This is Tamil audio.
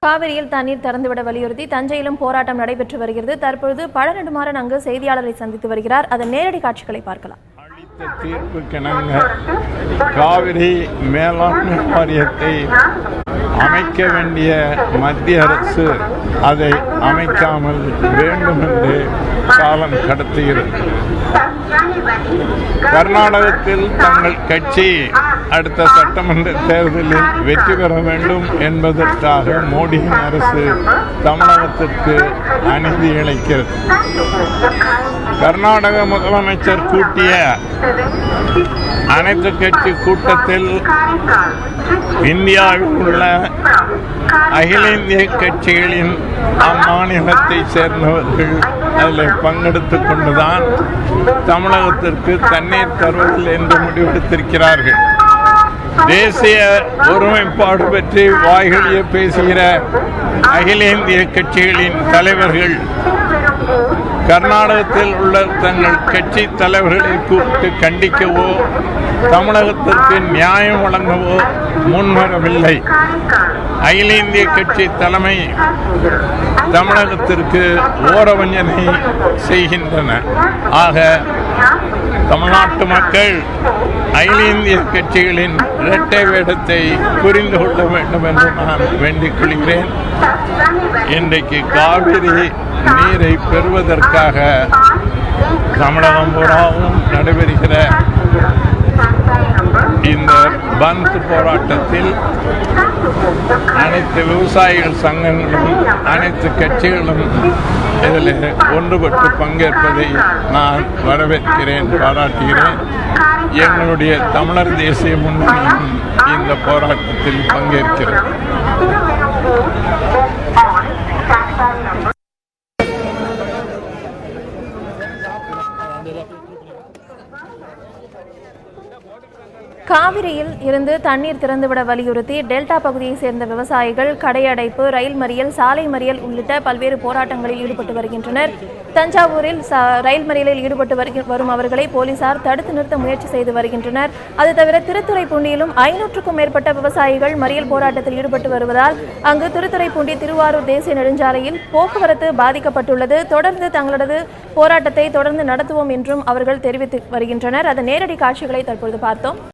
காவிரியில் தண்ணீர் திறந்துவிட வலியுறுத்தி தஞ்சையிலும் போராட்டம் நடைபெற்று வருகிறது. தற்பொழுது பழநெடுமாறன் அங்கு செய்தியாளரை சந்தித்து வருகிறார். அதன் நேரடி காட்சிகளை பார்க்கலாம். அளித்த தீர்ப்புக்கிணங்க காவிரி மேலாண்மை வாரியத்தை அமைக்க வேண்டிய மத்திய அரசு அதை அமைக்காமல் வேண்டும் என்று காலம் கடத்துகிறது. கர்நாடகத்தில் தங்கள் கட்சி அடுத்த சட்டமன்ற தேர்தலில் வெற்றி பெற வேண்டும் என்பதற்காக மோடியின் அரசு தமிழகத்திற்கு அநீதி இழைக்கிறது. கர்நாடக முதலமைச்சர் கூட்டிய அனைத்து கட்சி கூட்டத்தில் இந்தியாவில் உள்ள அகில இந்திய கட்சிகளின் அம்மாநிலத்தை சேர்ந்தவர்கள் அதில் பங்கெடுத்துக் கொண்டுதான் தமிழகத்திற்கு தண்ணீர் தருவதில் என்று முடிவெடுத்திருக்கிறார்கள். தேசிய ஒருமைப்பாடு பற்றி வாய்களிய பேசுகிற அகில இந்திய கட்சிகளின் தலைவர்கள் கர்நாடகத்தில் உள்ள தங்கள் கட்சி தலைவர்களை கூப்பிட்டு கண்டிக்கவோ தமிழகத்திற்கு நியாயம் வழங்கவோ முன்வரவில்லை. அகில இந்திய கட்சி தலைமை தமிழகத்திற்கு ஓரவஞ்சனை செய்கின்றன. ஆக தமிழ்நாட்டு மக்கள் அகில இந்திய கட்சிகளின் இரட்டை வேடத்தை புரிந்து கொள்ள வேண்டும் என்று நான் வேண்டிக் கொள்கிறேன். இன்றைக்கு காவிரி நீரை பெறுவதற்காக தமிழகம் பூராவும் நடைபெறுகிற இந்த பந்த் போராட்டத்தில் அனைத்து விவசாயிகள் சங்கங்களும் அனைத்து கட்சிகளும் இதில் ஒன்றுபட்டு பங்கேற்பதை நான் வரவேற்கிறேன், பாராட்டுகிறேன். எங்களுடைய தமிழர் தேசிய முன்னணியும் இந்த போராட்டத்தில் பங்கேற்கிறது. காவிரியில் இருந்து தண்ணீர் திறந்துவிட வலியுறுத்தி டெல்டா பகுதியை சேர்ந்த விவசாயிகள் கடையடைப்பு, ரயில் மறியல், சாலை மறியல் உள்ளிட்ட பல்வேறு போராட்டங்களில் ஈடுபட்டு வருகின்றனர். தஞ்சாவூரில் ரயில் மறியலில் ஈடுபட்டு வரும் அவர்களை போலீசார் தடுத்து நிறுத்த முயற்சி செய்து வருகின்றனர். அது தவிர திருத்துறைப்பூண்டியிலும் 500க்கும் மேற்பட்ட விவசாயிகள் மறியல் போராட்டத்தில் ஈடுபட்டு வருவதால் அங்கு திருத்துறைப்பூண்டி திருவாரூர் தேசிய நெடுஞ்சாலையில் போக்குவரத்து பாதிக்கப்பட்டுள்ளது. தொடர்ந்து தங்களது போராட்டத்தை தொடர்ந்து நடத்துவோம் என்றும் அவர்கள் தெரிவித்து வருகின்றனர். அதன் நேரடி காட்சிகளை தற்பொழுது பார்த்தோம்.